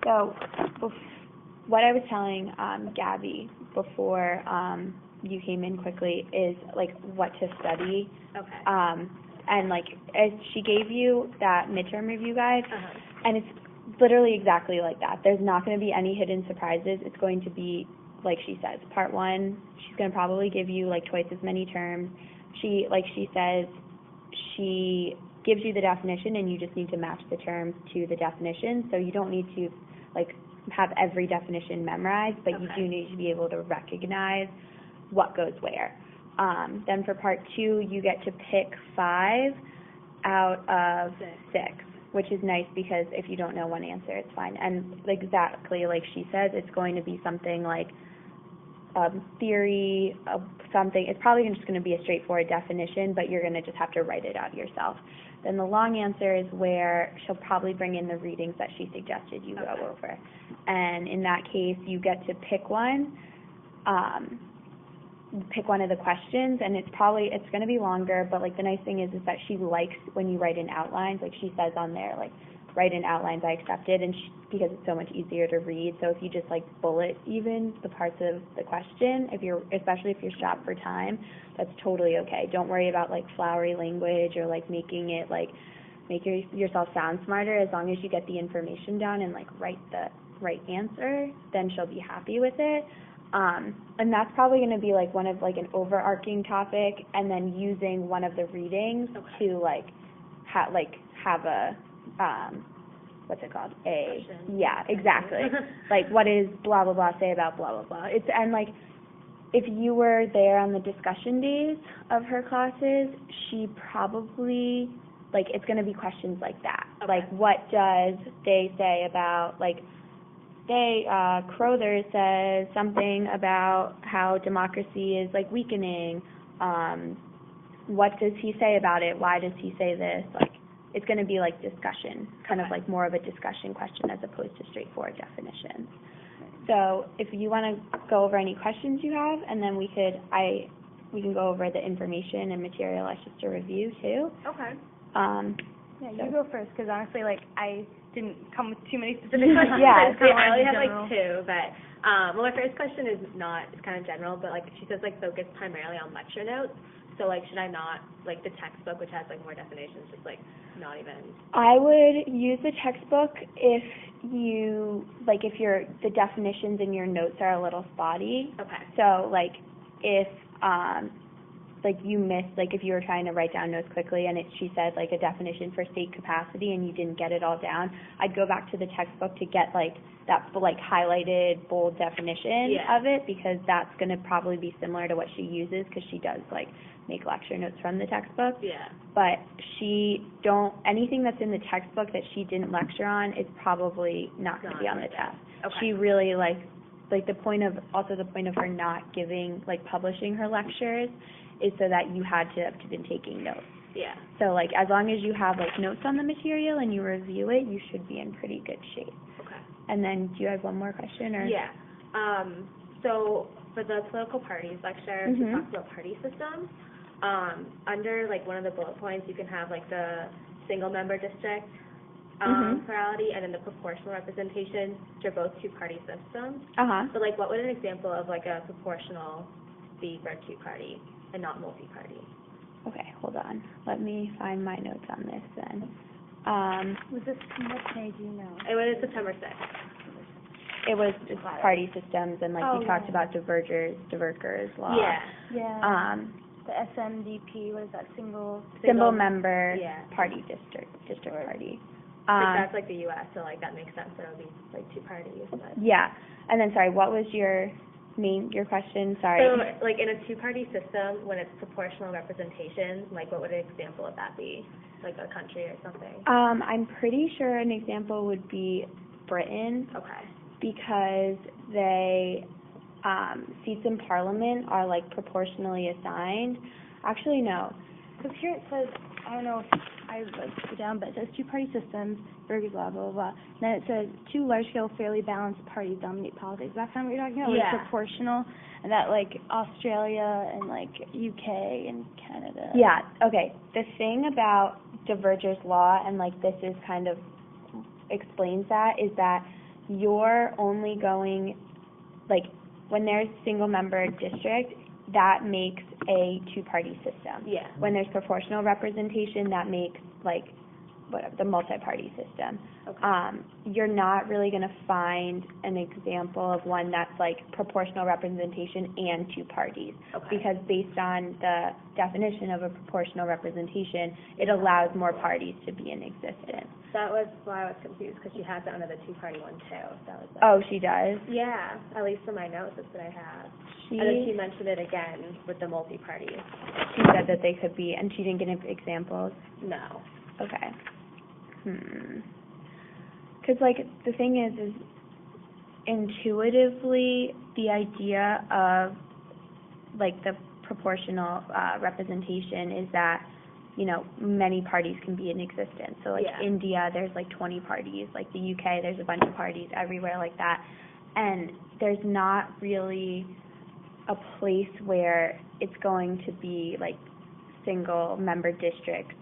So what I was telling Gabby before you came in quickly is like what to study. Okay. And like she gave you that midterm review guide, and it's literally exactly like that. There's not going to be any hidden surprises. It's going to be like she says. Part 1, she's going to probably give you like twice as many terms. She says, she gives you the definition, and you just need to match the terms to the definition. So you don't need to like have every definition memorized, but you do need to be able to recognize what goes where. Then for part 2, you get to pick 5 out of 6, which is nice because if you don't know one answer, it's fine. And exactly like she says, it's going to be something like theory of something. It's probably just going to be a straightforward definition, but you're going to just have to write it out yourself. Then the long answer is where she'll probably bring in the readings that she suggested you go over. And in that case, you get to pick one of the questions, and it's going to be longer, but like the nice thing is that she likes when you write in outlines. Like she says on there, like write in outlines, I accept it, and because it's so much easier to read. So if you just like bullet even the parts of the question, especially if you're strapped for time, that's totally okay. Don't worry about like flowery language or like making it like make yourself sound smarter. As long as you get the information down and like write the right answer, then she'll be happy with it. And that's probably going to be like one of like an overarching topic, and then using one of the readings to like have a what's it called? Yeah, exactly. Like what is blah blah blah say about blah blah blah. And like if you were there on the discussion days of her classes, she probably like it's going to be questions like that. Like what does they say about like Crowther says something about how democracy is like weakening. What does he say about it? Why does he say this? Like it's going to be like discussion, kind of like more of a discussion question as opposed to straightforward definitions. So if you want to go over any questions you have, and then we can go over the information and material I just to review too. Okay. Yeah, you go first, because honestly, like, I didn't come with too many specific questions. Yeah, I only have, like, 2, but, well, my first question is it's kind of general, but, like, she says, like, focus primarily on lecture notes, so, like, should I not, like, the textbook, which has, like, more definitions, just, like, not even? I would use the textbook if the definitions in your notes are a little spotty. Okay. So, like, if, like you missed, like if you were trying to write down notes quickly and she said like a definition for state capacity and you didn't get it all down, I'd go back to the textbook to get like that like highlighted bold definition of it, because that's going to probably be similar to what she uses, because she does like make lecture notes from the textbook. Yeah. But anything that's in the textbook that she didn't lecture on is probably not going to be on the test. Okay. She really like the point of her not publishing her lectures is so that you had to have been taking notes. Yeah. So, like, as long as you have, like, notes on the material and you review it, you should be in pretty good shape. Okay. And then, do you have one more question? Or? Yeah. So, for the political parties lecture, she talks about party systems. Under, like, one of the bullet points, you can have, like, the single-member district plurality and then the proportional representation, which are both two-party systems. So, like, what would an example of, like, a proportional be for a two-party and not multi-party? Okay, hold on. Let me find my notes on this then. Was this what day do you know? It was September 6th. It was just party systems, and like we talked about divergers law. Yeah. The SMDP, what is that, single member party district party. That's like the U.S., so like that makes sense. That would be like two parties. But. Yeah, and then sorry, what was your question? Sorry. So like in a two-party system, when it's proportional representation, like what would an example of that be? Like a country or something? I'm pretty sure an example would be Britain. Okay. Because seats in Parliament are like proportionally assigned. Actually, no. Because here it says, I don't know if I wrote it down, but it says two-party systems, Burger's law, blah, blah, blah. And then it says two large-scale, fairly balanced parties dominate politics. That's kind of what you're talking about? Yeah. Like proportional, and that like Australia and like UK and Canada. Yeah, okay. The thing about Diverger's law, and like this is kind of explains that, is that you're only going, like, when there's single-member district, that makes a two-party system. Yeah. When there's proportional representation, that makes, like, whatever, the multi-party system. Okay. You're not really going to find an example of one that's like proportional representation and two parties. Okay. Because based on the definition of a proportional representation, it allows more parties to be in existence. That was why I was confused, because she has it under the two-party one, too. That was Oh, she does? Yeah, at least in my notes, that's what I have. She, And then she mentioned it again with the multi-party. she said that they could be, and she didn't give examples? No. Okay. Because, like, the thing is intuitively, the idea of, like, the proportional representation is that, you know, many parties can be in existence. So, like, Yeah. India, there's, like, 20 parties. Like, the UK, there's a bunch of parties everywhere like that. And there's not really a place where it's going to be, like, single-member districts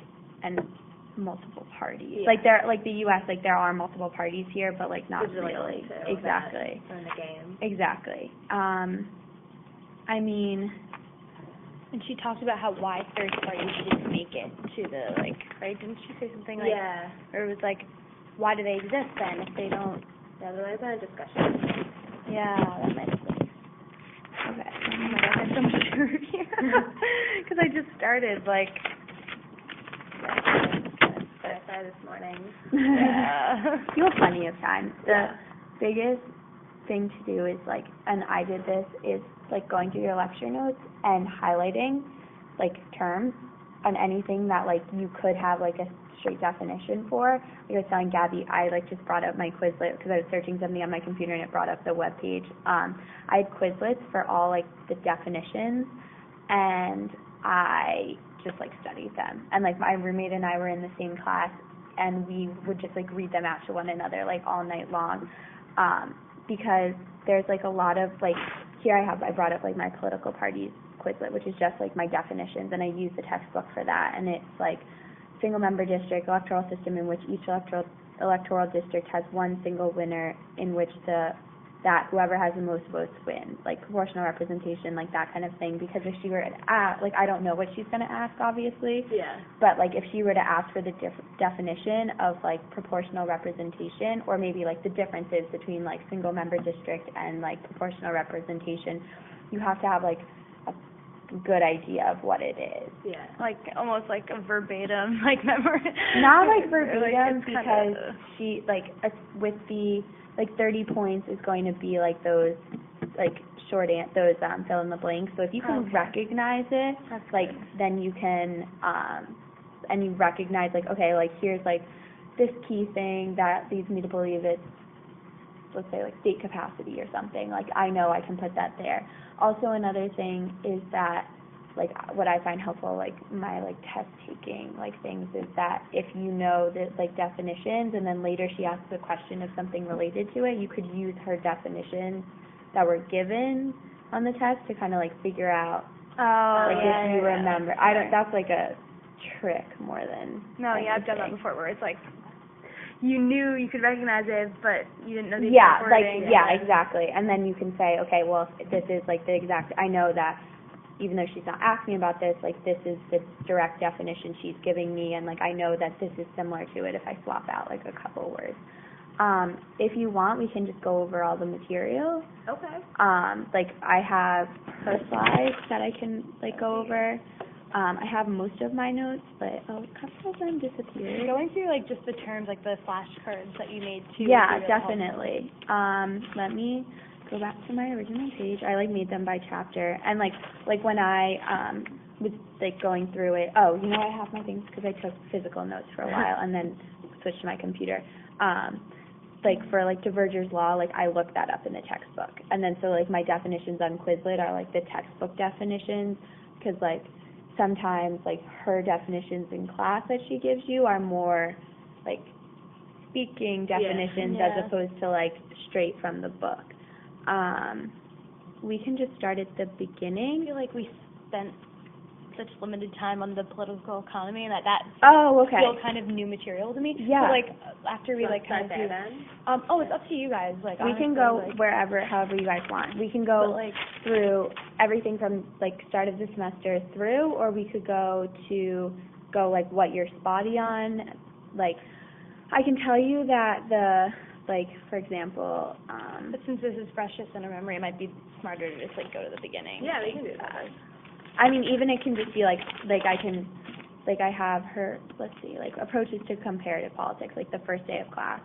and multiple parties. Yeah. Like there, like the U.S., like there are multiple parties here, but like not There's really. Too, Exactly. that are in the game. Exactly. I mean, And she talked about how why third parties didn't make it to the, like, right? Didn't she say something like, Yeah. or it was like, why do they exist then if they don't? Yeah, there might have been a discussion. Yeah, that might have been. okay. Oh my gosh, I have so much to review. Because I just started, like, I started this morning. yeah. You have plenty of time. The Yeah. biggest thing to do is like, and I did this, is like going through your lecture notes and highlighting like terms on anything that like you could have like a straight definition for. Like I was telling Gabby, I like just brought up my Quizlet because I was searching something on my computer and it brought up the web page. I had Quizlets for all like the definitions, and I just like studied them. And like my roommate and I were in the same class, and we would just like read them out to one another like all night long, because there's like a lot of like, here I brought up like my political parties Quizlet, which is just like my definitions, and I use the textbook for that, and it's like single member district electoral system in which each electoral district has one single winner, in which that whoever has the most votes win, like proportional representation, like that kind of thing. Because if she were to ask, like I don't know what she's going to ask, obviously, Yeah. but like if she were to ask for the definition of like proportional representation, or maybe like the differences between like single member district and like proportional representation, you have to have like a good idea of what it is. Yeah. Like, almost like a verbatim, like, memory. Not like Or, verbatim, it's because kinda- she, like, with the, like, 30 points is going to be, like, those, like, those fill in the blanks. So if you can Okay. recognize it, That's like, good. then you can, and you recognize, like, okay, like, here's, like, this key thing that leads me to believe it's, let's say, like, state capacity or something. Like, I know I can put that there. Also, another thing is that, like, what I find helpful, like, my, like, test-taking, like, things is that if you know the, like, definitions, and then later she asks a question of something related to it, you could use her definitions that were given on the test to kind of, like, figure out, Oh, like, yeah, if you yeah, remember. yeah. That's, like, a trick more than No, yeah, I've done that anything. before, where it's like, you knew you could recognize it, but you didn't know the Yeah, exact like, wording. yeah, exactly. And then you can say, okay, well, if this is, like, the exact, I know that even though she's not asking about this, like, this is the direct definition she's giving me, and, like, I know that this is similar to it if I swap out, like, a couple words. If you want, we can just go over all the material. Okay. Like, I have her slides that I can, like, go over. I have most of my notes, but a couple of them disappeared. Going through, like, just the terms, like, the flashcards that you made, too. Yeah, would be really helpful. definitely. Let me go back to my original page. I like made them by chapter, and like when I was like going through it. Oh, you know, I have my things because I took physical notes for a while and then switched to my computer. Like for like Diverger's law, like I looked that up in the textbook, and then so like my definitions on Quizlet are like the textbook definitions, because like sometimes like her definitions in class that she gives you are more like speaking definitions Yeah. as opposed to like straight from the book. We can just start at the I beginning. feel like we spent such limited time on the political economy, and that Oh, okay. feel kind of new material to me. Yeah. So, like, after we, So like, kind of start do... there then? It's up to you guys. Like, We can honestly, go like, wherever, however you guys want. We can but, go like, through everything from, like, start of the semester through, or we could go, like, what you're spotty on. Like, I can tell you that like, for example, but since this is freshest in our memory, it might be smarter to just, like, go to the beginning. Yeah, we can do that. I mean, even it can just be, like I have her, let's see, like, approaches to comparative politics, like, the first day of class.